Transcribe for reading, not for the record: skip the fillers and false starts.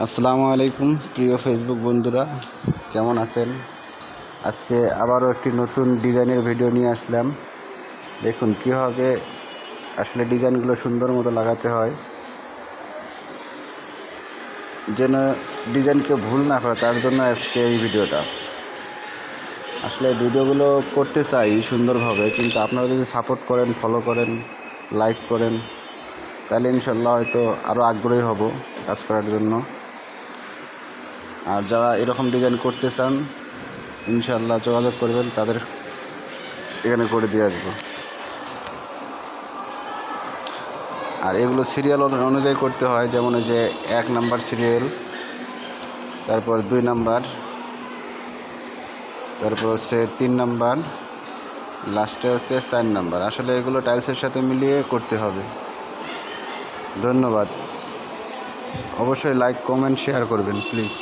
আসসালামু আলাইকুম প্রিয় ফেসবুক বন্ধুরা, কেমন আছেন? আজকে আবারও একটি নতুন ডিজাইনের ভিডিও নিয়ে আসলাম। দেখুন কীভাবে আসলে ডিজাইনগুলো সুন্দর মতো লাগাতে হয়, যেন ডিজাইনকে ভুল না করে, তার জন্য আজকে এই ভিডিওটা। আসলে ভিডিওগুলো করতে চাই সুন্দরভাবে, কিন্তু আপনারা যদি সাপোর্ট করেন, ফলো করেন, লাইক করেন, তাহলে ইনশাল্লাহ হয়তো আরও আগ্রহী হব কাজ করার জন্য। আর যারা এরকম ডিজাইন করতে চান ইনশাল্লাহ যোগাযোগ করবেন, তাদের এখানে করে দিয়ে আসবো। আর এগুলো সিরিয়াল অনুযায়ী করতে হয়, যেমন এই যে 1 নাম্বার সিরিয়াল, তারপর 2 নাম্বার, তারপর হচ্ছে 3 নাম্বার, লাস্টে হচ্ছে 4 নাম্বার। আসলে এগুলো টাইলসের সাথে মিলিয়ে করতে হবে। ধন্যবাদ। অবশ্যই লাইক, কমেন্ট, শেয়ার করবেন প্লিজ।